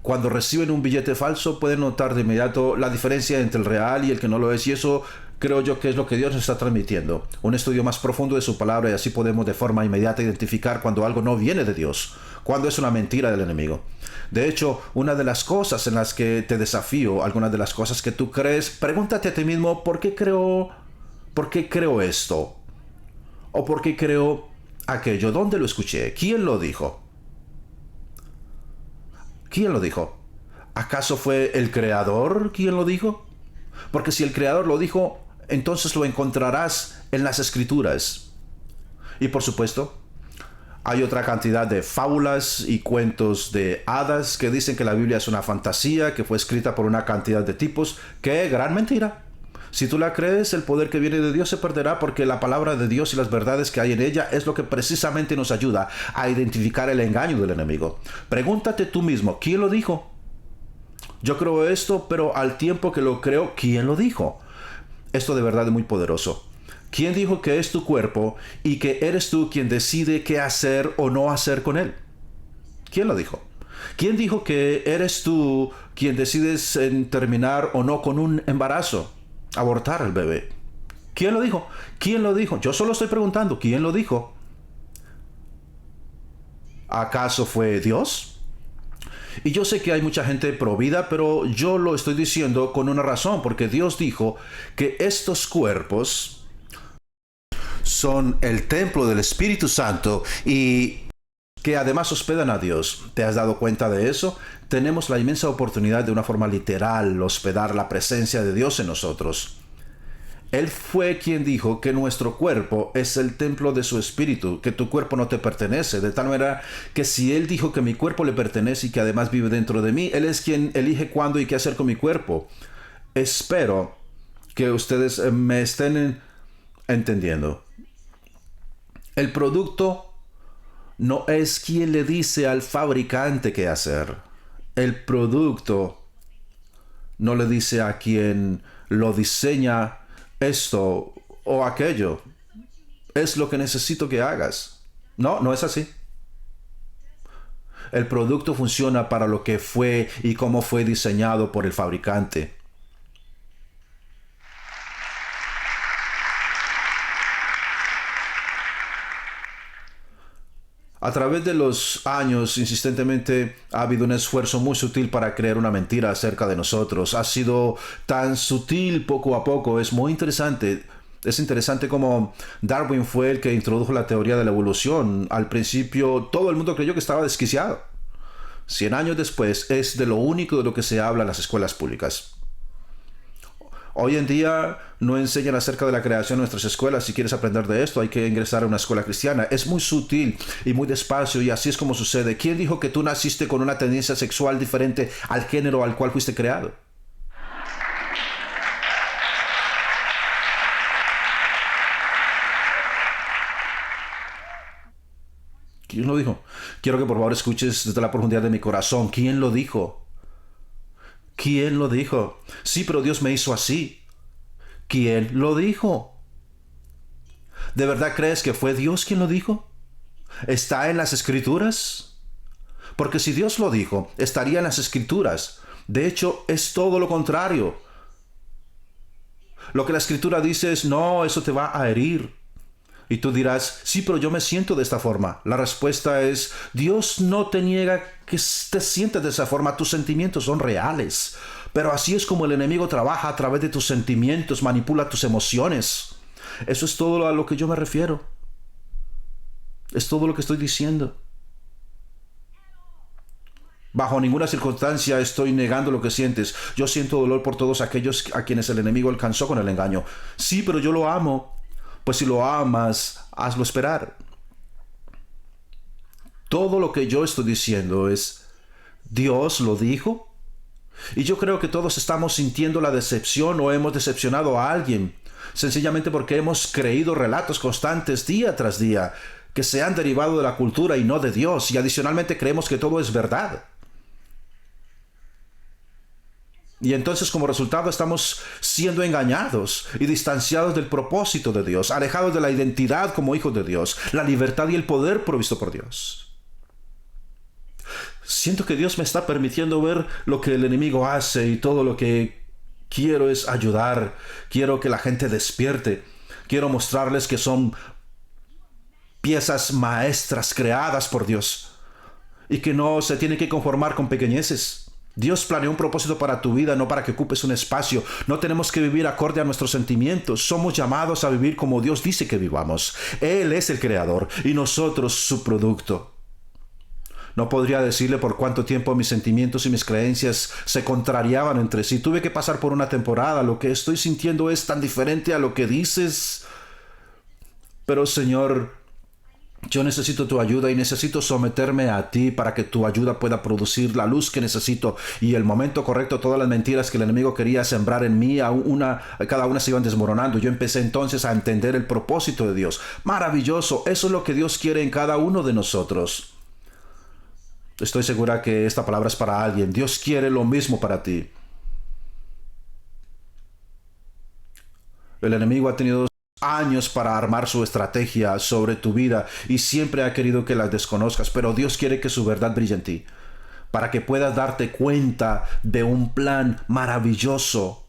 cuando reciben un billete falso, pueden notar de inmediato la diferencia entre el real y el que no lo es, y eso creo yo que es lo que Dios nos está transmitiendo. Un estudio más profundo de su palabra, y así podemos de forma inmediata identificar cuando algo no viene de Dios, cuando es una mentira del enemigo. De hecho, una de las cosas en las que te desafío, algunas de las cosas que tú crees, pregúntate a ti mismo, ¿por qué creo esto? ¿O por qué creo aquello? ¿Dónde lo escuché? ¿Quién lo dijo? ¿Quién lo dijo? ¿Acaso fue el Creador quien lo dijo? Porque si el Creador lo dijo, entonces lo encontrarás en las Escrituras. Y por supuesto, hay otra cantidad de fábulas y cuentos de hadas que dicen que la Biblia es una fantasía, que fue escrita por una cantidad de tipos. ¡Qué gran mentira! Si tú la crees, el poder que viene de Dios se perderá, porque la palabra de Dios y las verdades que hay en ella es lo que precisamente nos ayuda a identificar el engaño del enemigo. Pregúntate tú mismo, ¿quién lo dijo? Yo creo esto, pero al tiempo que lo creo, ¿quién lo dijo? Esto de verdad es muy poderoso. ¿Quién dijo que es tu cuerpo y que eres tú quien decide qué hacer o no hacer con él? ¿Quién lo dijo? ¿Quién dijo que eres tú quien decides en terminar o no con un embarazo? Abortar al bebé. ¿Quién lo dijo? ¿Quién lo dijo? Yo solo estoy preguntando, ¿quién lo dijo? ¿Acaso fue Dios? Y yo sé que hay mucha gente pro vida, pero yo lo estoy diciendo con una razón, porque Dios dijo que estos cuerpos son el templo del Espíritu Santo y que además hospedan a Dios. ¿Te has dado cuenta de eso? Tenemos la inmensa oportunidad de una forma literal hospedar la presencia de Dios en nosotros. Él fue quien dijo que nuestro cuerpo es el templo de su espíritu, que tu cuerpo no te pertenece, de tal manera que si Él dijo que mi cuerpo le pertenece y que además vive dentro de mí, Él es quien elige cuándo y qué hacer con mi cuerpo. Espero que ustedes me estén entendiendo. El producto no es quien le dice al fabricante qué hacer. El producto no le dice a quien lo diseña esto o aquello. Es lo que necesito que hagas. No, no es así. El producto funciona para lo que fue y cómo fue diseñado por el fabricante. A través de los años, insistentemente, ha habido un esfuerzo muy sutil para crear una mentira acerca de nosotros. Ha sido tan sutil poco a poco. Es muy interesante. Es interesante cómo Darwin fue el que introdujo la teoría de la evolución. Al principio, todo el mundo creyó que estaba desquiciado. 100 años después, es de lo único de lo que se habla en las escuelas públicas. Hoy en día no enseñan acerca de la creación en nuestras escuelas. Si quieres aprender de esto, hay que ingresar a una escuela cristiana. Es muy sutil y muy despacio, y así es como sucede. ¿Quién dijo que tú naciste con una tendencia sexual diferente al género al cual fuiste creado? ¿Quién lo dijo? Quiero que por favor escuches desde la profundidad de mi corazón. ¿Quién lo dijo? ¿Quién lo dijo? Sí, pero Dios me hizo así. ¿Quién lo dijo? ¿De verdad crees que fue Dios quien lo dijo? ¿Está en las Escrituras? Porque si Dios lo dijo, estaría en las Escrituras. De hecho, es todo lo contrario. Lo que la Escritura dice es, no, eso te va a herir. Y tú dirás, sí, pero yo me siento de esta forma. La respuesta es, Dios no te niega que te sientas de esa forma. Tus sentimientos son reales. Pero así es como el enemigo trabaja a través de tus sentimientos, manipula tus emociones. Eso es todo a lo que yo me refiero. Es todo lo que estoy diciendo. Bajo ninguna circunstancia estoy negando lo que sientes. Yo siento dolor por todos aquellos a quienes el enemigo alcanzó con el engaño. Sí, pero yo lo amo. Pues si lo amas, hazlo esperar. Todo lo que yo estoy diciendo es, Dios lo dijo. Y yo creo que todos estamos sintiendo la decepción o hemos decepcionado a alguien, sencillamente porque hemos creído relatos constantes día tras día que se han derivado de la cultura y no de Dios, y adicionalmente creemos que todo es verdad. Y entonces como resultado estamos siendo engañados y distanciados del propósito de Dios, alejados de la identidad como hijos de Dios, la libertad y el poder provisto por Dios. Siento que Dios me está permitiendo ver lo que el enemigo hace, y todo lo que quiero es ayudar. Quiero que la gente despierte. Quiero mostrarles que son piezas maestras creadas por Dios y que no se tienen que conformar con pequeñeces. Dios planeó un propósito para tu vida, no para que ocupes un espacio. No tenemos que vivir acorde a nuestros sentimientos. Somos llamados a vivir como Dios dice que vivamos. Él es el creador y nosotros su producto. No podría decirle por cuánto tiempo mis sentimientos y mis creencias se contrariaban entre sí. Tuve que pasar por una temporada. Lo que estoy sintiendo es tan diferente a lo que dices. Pero Señor, yo necesito tu ayuda y necesito someterme a ti para que tu ayuda pueda producir la luz que necesito. Y el momento correcto, todas las mentiras que el enemigo quería sembrar en mí, cada una se iban desmoronando. Yo empecé entonces a entender el propósito de Dios. Maravilloso, eso es lo que Dios quiere en cada uno de nosotros. Estoy segura que esta palabra es para alguien. Dios quiere lo mismo para ti. El enemigo ha tenido años para armar su estrategia sobre tu vida y siempre ha querido que las desconozcas, pero Dios quiere que su verdad brille en ti, para que puedas darte cuenta de un plan maravilloso,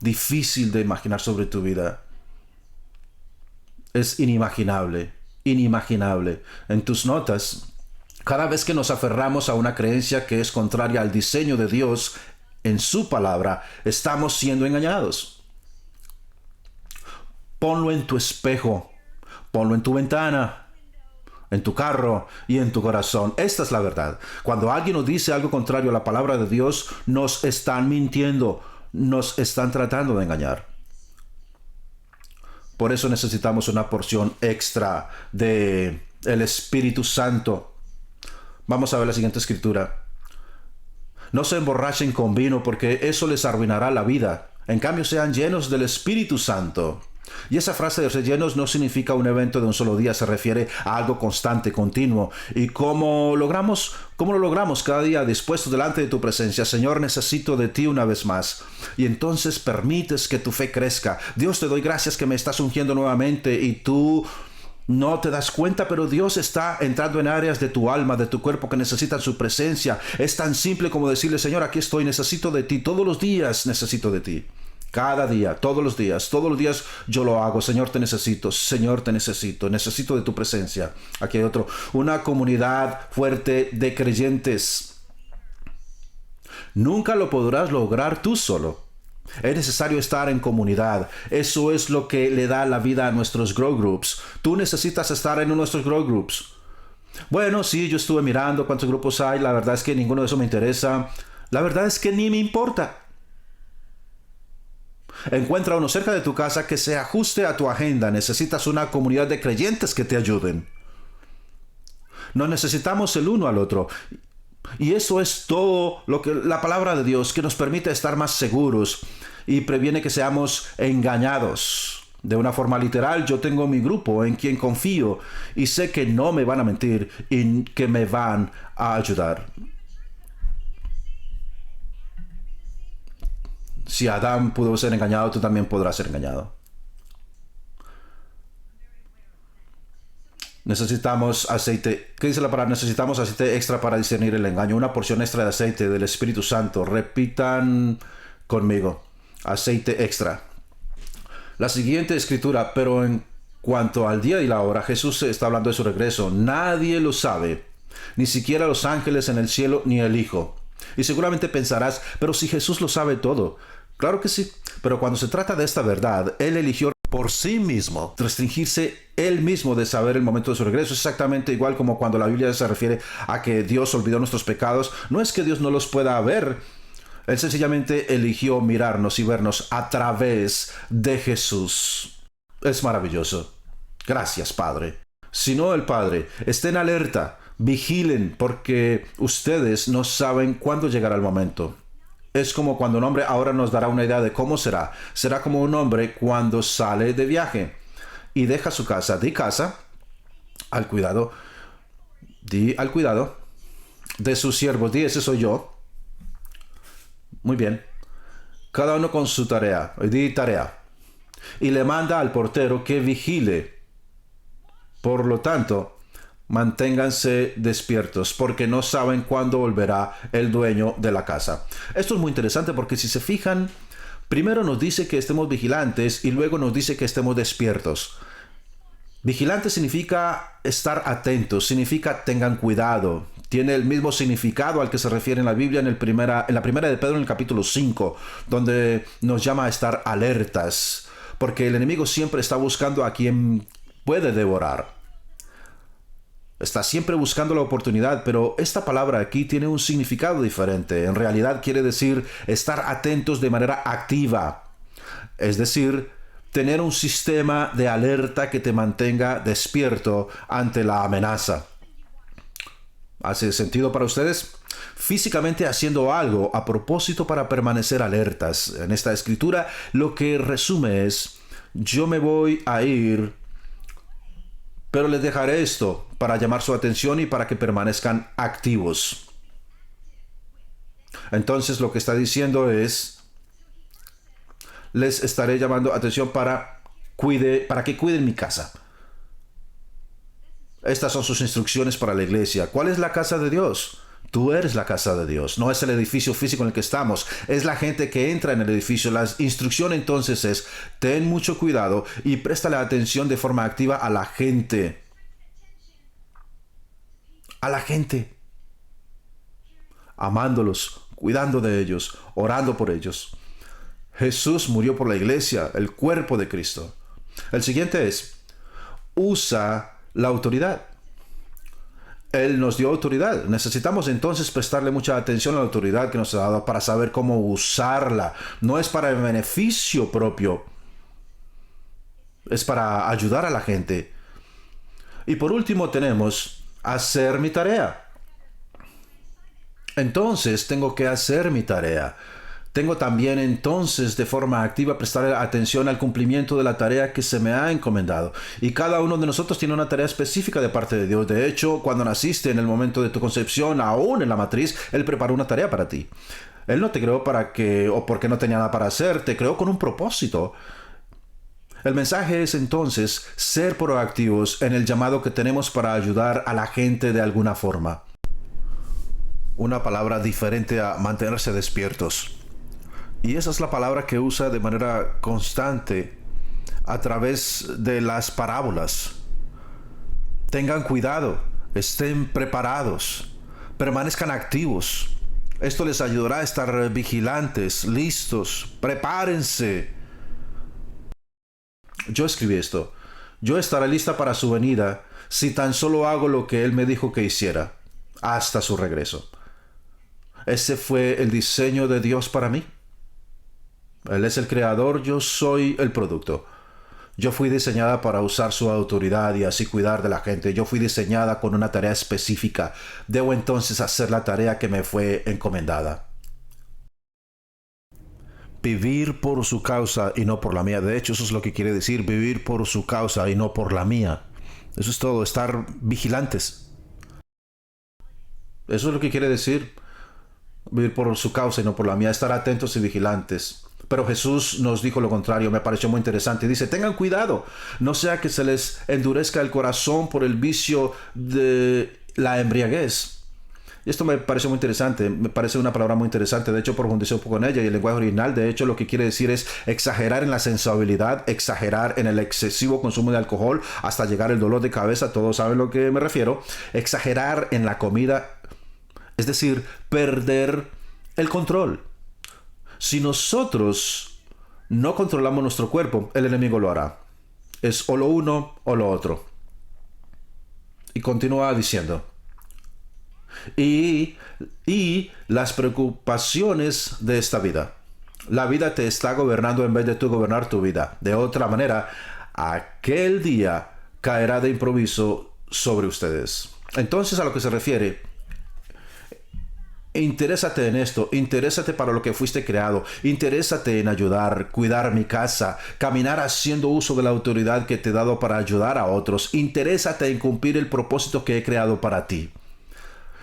difícil de imaginar sobre tu vida. Es inimaginable, inimaginable. En tus notas, cada vez que nos aferramos a una creencia que es contraria al diseño de Dios en su palabra, estamos siendo engañados. Ponlo en tu espejo, ponlo en tu ventana, en tu carro y en tu corazón. Esta es la verdad. Cuando alguien nos dice algo contrario a la palabra de Dios, nos están mintiendo, nos están tratando de engañar. Por eso necesitamos una porción extra de el Espíritu Santo. Vamos a ver la siguiente escritura. No se emborrachen con vino, porque eso les arruinará la vida. En cambio, sean llenos del Espíritu Santo. Y esa frase de ser llenos no significa un evento de un solo día, se refiere a algo constante, continuo. ¿Y cómo lo logramos cada día dispuestos delante de tu presencia? Señor, necesito de ti una vez más. Y entonces permites que tu fe crezca. Dios, te doy gracias que me estás ungiendo nuevamente y tú no te das cuenta, pero Dios está entrando en áreas de tu alma, de tu cuerpo que necesitan su presencia. Es tan simple como decirle, Señor, aquí estoy, necesito de ti, todos los días necesito de ti. Cada día, todos los días yo lo hago. Señor, te necesito, Señor, te necesito de tu presencia. Aquí hay otro, una comunidad fuerte de creyentes. Nunca lo podrás lograr tú solo. Es necesario estar en comunidad. Eso es lo que le da la vida a nuestros grow groups. Tú necesitas estar en uno de nuestros grow groups. Bueno, sí, yo estuve mirando cuántos grupos hay. La verdad es que ninguno de esos me interesa. La verdad es que ni me importa. Encuentra uno cerca de tu casa que se ajuste a tu agenda. Necesitas una comunidad de creyentes que te ayuden. Nos necesitamos el uno al otro. Y eso es todo lo que la palabra de Dios, que nos permite estar más seguros y previene que seamos engañados. De una forma literal, yo tengo mi grupo en quien confío y sé que no me van a mentir y que me van a ayudar. Si Adán pudo ser engañado, tú también podrás ser engañado. Necesitamos aceite. ¿Qué dice la palabra? Necesitamos aceite extra para discernir el engaño. Una porción extra de aceite del Espíritu Santo. Repitan conmigo. Aceite extra. La siguiente escritura, pero en cuanto al día y la hora, Jesús está hablando de su regreso. Nadie lo sabe, ni siquiera los ángeles en el cielo, ni el Hijo. Y seguramente pensarás, pero si Jesús lo sabe todo. Claro que sí, pero cuando se trata de esta verdad, Él eligió por sí mismo restringirse Él mismo de saber el momento de su regreso. Es exactamente igual como cuando la Biblia se refiere a que Dios olvidó nuestros pecados. No es que Dios no los pueda ver. Él sencillamente eligió mirarnos y vernos a través de Jesús. Es maravilloso. Gracias, Padre. Si no, el Padre, estén alerta, vigilen, porque ustedes no saben cuándo llegará el momento. Es como cuando un hombre ahora nos dará una idea de cómo será. Será como un hombre cuando sale de viaje y deja su casa. Di casa al cuidado. Di al cuidado de sus siervos. Di, ese soy yo. Muy bien. Cada uno con su tarea. Di tarea. Y le manda al portero que vigile. Por lo tanto, manténganse despiertos porque no saben cuándo volverá el dueño de la casa. Esto es muy interesante porque si se fijan, primero nos dice que estemos vigilantes y luego nos dice que estemos despiertos. Vigilante significa estar atentos, significa tengan cuidado. Tiene el mismo significado al que se refiere en la Biblia en la primera de Pedro en el capítulo 5, donde nos llama a estar alertas, porque el enemigo siempre está buscando a quien puede devorar. Está siempre buscando la oportunidad, pero esta palabra aquí tiene un significado diferente. En realidad quiere decir estar atentos de manera activa. Es decir, tener un sistema de alerta que te mantenga despierto ante la amenaza. ¿Hace sentido para ustedes? Físicamente haciendo algo a propósito para permanecer alertas. En esta escritura lo que resume es, yo me voy a ir, pero les dejaré esto para llamar su atención y para que permanezcan activos. Entonces lo que está diciendo es, les estaré llamando atención para que cuiden mi casa. Estas son sus instrucciones para la iglesia. ¿Cuál es la casa de Dios? Tú eres la casa de Dios. No es el edificio físico en el que estamos. Es la gente que entra en el edificio. La instrucción entonces es, ten mucho cuidado y préstale atención de forma activa a la gente. A la gente. Amándolos, cuidando de ellos, orando por ellos. Jesús murió por la iglesia, el cuerpo de Cristo. El siguiente es, usa la autoridad. Él nos dio autoridad. Necesitamos entonces prestarle mucha atención a la autoridad que nos ha dado para saber cómo usarla. No es para el beneficio propio. Es para ayudar a la gente. Y por último tenemos hacer mi tarea. Entonces tengo que hacer mi tarea. Tengo también entonces de forma activa prestar atención al cumplimiento de la tarea que se me ha encomendado. Y cada uno de nosotros tiene una tarea específica de parte de Dios. De hecho, cuando naciste en el momento de tu concepción, aún en la matriz, Él preparó una tarea para ti. Él no te creó para que o porque no tenía nada para hacer, te creó con un propósito. El mensaje es entonces ser proactivos en el llamado que tenemos para ayudar a la gente de alguna forma. Una palabra diferente a mantenerse despiertos. Y esa es la palabra que usa de manera constante a través de las parábolas. Tengan cuidado, estén preparados, permanezcan activos. Esto les ayudará a estar vigilantes, listos, prepárense. Yo escribí esto. Yo estaré lista para su venida si tan solo hago lo que Él me dijo que hiciera, hasta su regreso. Ese fue el diseño de Dios para mí. Él es el creador, yo soy el producto. Yo fui diseñada para usar su autoridad y así cuidar de la gente. Yo fui diseñada con una tarea específica. Debo entonces hacer la tarea que me fue encomendada. Vivir por su causa y no por la mía. De hecho, eso es lo que quiere decir, vivir por su causa y no por la mía. Eso es todo, estar vigilantes. Eso es lo que quiere decir, vivir por su causa y no por la mía, estar atentos y vigilantes. Pero Jesús nos dijo lo contrario, me pareció muy interesante. Dice, tengan cuidado, no sea que se les endurezca el corazón por el vicio de la embriaguez. Y esto me pareció muy interesante, me parece una palabra muy interesante. De hecho, profundicé un poco en ella y el lenguaje original, de hecho, lo que quiere decir es exagerar en la sensibilidad, exagerar en el excesivo consumo de alcohol hasta llegar al dolor de cabeza. Todos saben a lo que me refiero. Exagerar en la comida, es decir, perder el control. Si nosotros no controlamos nuestro cuerpo, el enemigo lo hará. Es o lo uno o lo otro. Y continúa diciendo. Y las preocupaciones de esta vida. La vida te está gobernando en vez de tú gobernar tu vida. De otra manera, aquel día caerá de improviso sobre ustedes. Entonces, a lo que se refiere, interésate en esto, interésate para lo que fuiste creado, interésate en ayudar, cuidar mi casa, caminar haciendo uso de la autoridad que te he dado para ayudar a otros, interésate en cumplir el propósito que he creado para ti.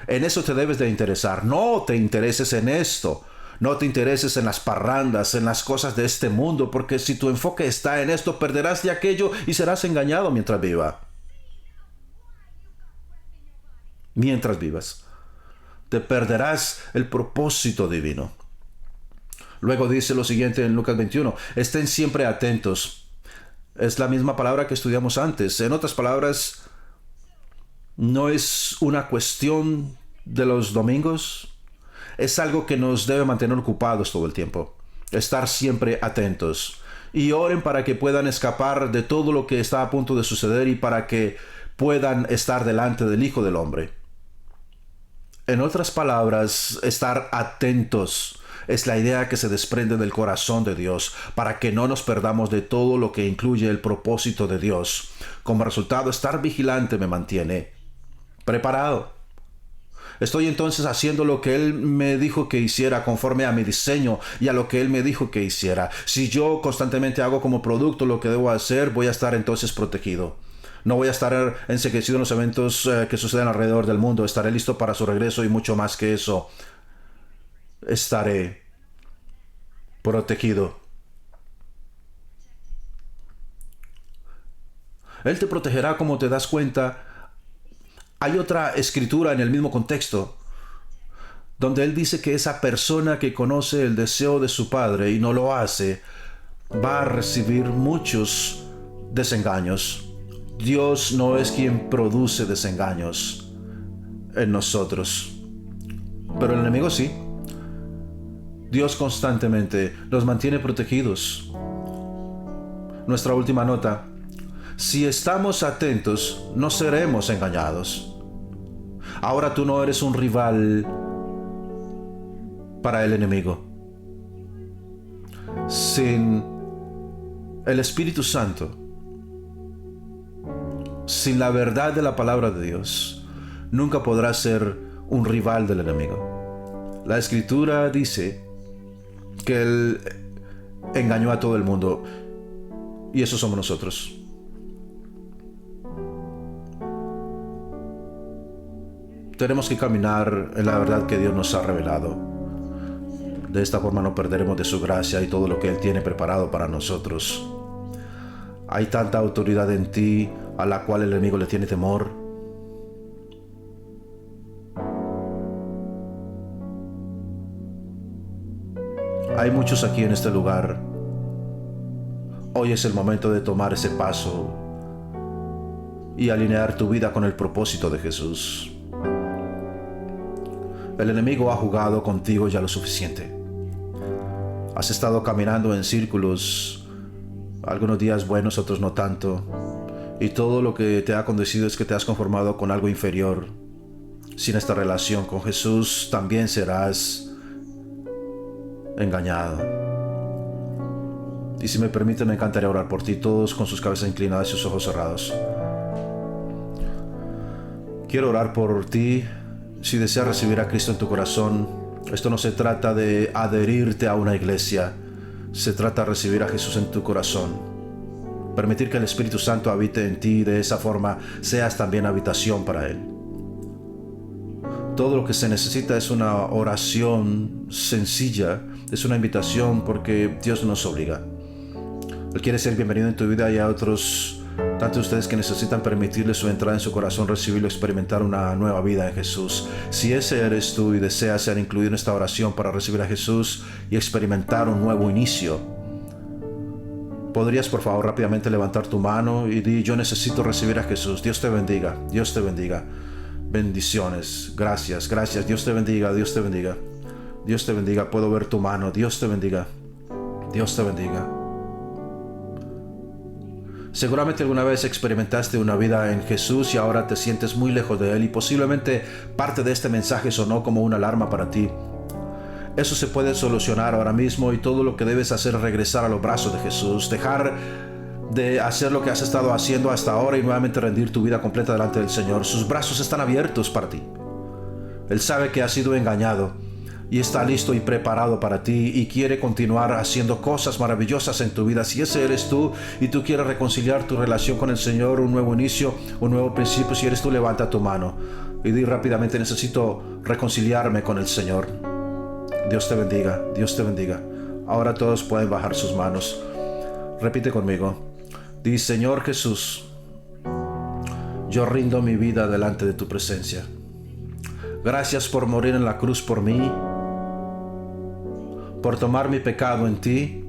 En eso te debes de interesar, no te intereses en esto, no te intereses en las parrandas, en las cosas de este mundo, porque si tu enfoque está en esto, perderás de aquello y serás engañado mientras viva. Mientras vivas. Te perderás el propósito divino. Luego dice lo siguiente en Lucas 21. Estén siempre atentos. Es la misma palabra que estudiamos antes. En otras palabras, no es una cuestión de los domingos. Es algo que nos debe mantener ocupados todo el tiempo. Estar siempre atentos. Y oren para que puedan escapar de todo lo que está a punto de suceder y para que puedan estar delante del Hijo del Hombre. En otras palabras, estar atentos es la idea que se desprende del corazón de Dios para que no nos perdamos de todo lo que incluye el propósito de Dios. Como resultado, estar vigilante me mantiene preparado. Estoy entonces haciendo lo que Él me dijo que hiciera conforme a mi diseño y a lo que Él me dijo que hiciera. Si yo constantemente hago como producto lo que debo hacer, voy a estar entonces protegido. No voy a estar enseguecido en los eventos que suceden alrededor del mundo. Estaré listo para su regreso y mucho más que eso. Estaré protegido. Él te protegerá como te das cuenta. Hay otra escritura en el mismo contexto donde Él dice que esa persona que conoce el deseo de su Padre y no lo hace, va a recibir muchos desengaños. Dios no es quien produce desengaños en nosotros, pero el enemigo sí. Dios constantemente nos mantiene protegidos. Nuestra última nota: si estamos atentos, no seremos engañados. Ahora tú no eres un rival para el enemigo. Sin el Espíritu Santo, sin la verdad de la palabra de Dios, nunca podrás ser un rival del enemigo. La Escritura dice que Él engañó a todo el mundo, y eso somos nosotros. Tenemos que caminar en la verdad que Dios nos ha revelado. De esta forma no perderemos de su gracia y todo lo que Él tiene preparado para nosotros. Hay tanta autoridad en ti a la cual el enemigo le tiene temor. Hay muchos aquí en este lugar. Hoy es el momento de tomar ese paso y alinear tu vida con el propósito de Jesús. El enemigo ha jugado contigo ya lo suficiente. Has estado caminando en círculos, algunos días buenos, otros no tanto. Y todo lo que te ha acontecido es que te has conformado con algo inferior. Sin esta relación con Jesús también serás engañado. Y si me permite, me encantaría orar por ti, todos con sus cabezas inclinadas y sus ojos cerrados. Quiero orar por ti. Si deseas recibir a Cristo en tu corazón, esto no se trata de adherirte a una iglesia, se trata de recibir a Jesús en tu corazón. Permitir que el Espíritu Santo habite en ti, de esa forma seas también habitación para Él. Todo lo que se necesita es una oración sencilla, es una invitación porque Dios nos obliga. Él quiere ser bienvenido en tu vida y a otros, tanto ustedes que necesitan permitirle su entrada en su corazón, recibirlo, experimentar una nueva vida en Jesús. Si ese eres tú y deseas ser incluido en esta oración para recibir a Jesús y experimentar un nuevo inicio, ¿podrías por favor rápidamente levantar tu mano y di: yo necesito recibir a Jesús? Dios te bendiga, Dios te bendiga. Bendiciones, gracias, gracias. Dios te bendiga, Dios te bendiga. Dios te bendiga, puedo ver tu mano. Dios te bendiga, Dios te bendiga. Seguramente alguna vez experimentaste una vida en Jesús y ahora te sientes muy lejos de Él, y posiblemente parte de este mensaje sonó como una alarma para ti. Eso se puede solucionar ahora mismo, y todo lo que debes hacer es regresar a los brazos de Jesús, dejar de hacer lo que has estado haciendo hasta ahora y nuevamente rendir tu vida completa delante del Señor. Sus brazos están abiertos para ti. Él sabe que has sido engañado y está listo y preparado para ti, y quiere continuar haciendo cosas maravillosas en tu vida. Si ese eres tú y tú quieres reconciliar tu relación con el Señor, un nuevo inicio, un nuevo principio, si eres tú, levanta tu mano y di rápidamente: necesito reconciliarme con el Señor. Dios te bendiga, Dios te bendiga. Ahora todos pueden bajar sus manos. Repite conmigo. Di: Señor Jesús, yo rindo mi vida delante de tu presencia. Gracias por morir en la cruz por mí, por tomar mi pecado en ti,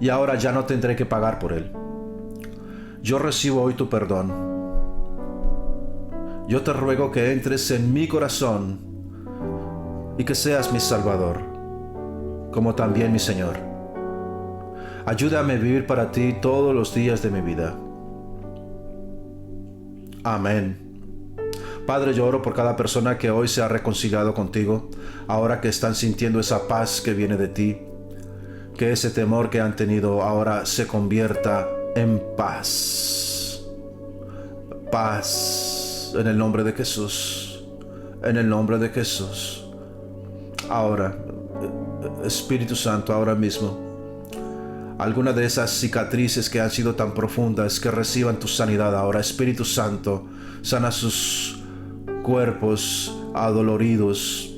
y ahora ya no tendré que pagar por él. Yo recibo hoy tu perdón. Yo te ruego que entres en mi corazón y que seas mi Salvador, como también mi Señor. Ayúdame a vivir para ti todos los días de mi vida. Amén. Padre, yo oro por cada persona que hoy se ha reconciliado contigo, ahora que están sintiendo esa paz que viene de ti, que ese temor que han tenido ahora se convierta en paz. Paz en el nombre de Jesús, en el nombre de Jesús. Ahora, Espíritu Santo, ahora mismo, alguna de esas cicatrices que han sido tan profundas, que reciban tu sanidad ahora. Espíritu Santo, sana sus cuerpos adoloridos,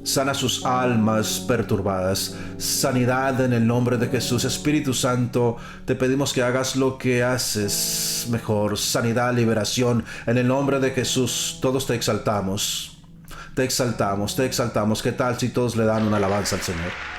sana sus almas perturbadas. Sanidad en el nombre de Jesús. Espíritu Santo, te pedimos que hagas lo que haces mejor. Sanidad, liberación en el nombre de Jesús. Todos te exaltamos, te exaltamos, te exaltamos. ¿Qué tal si todos le dan una alabanza al Señor?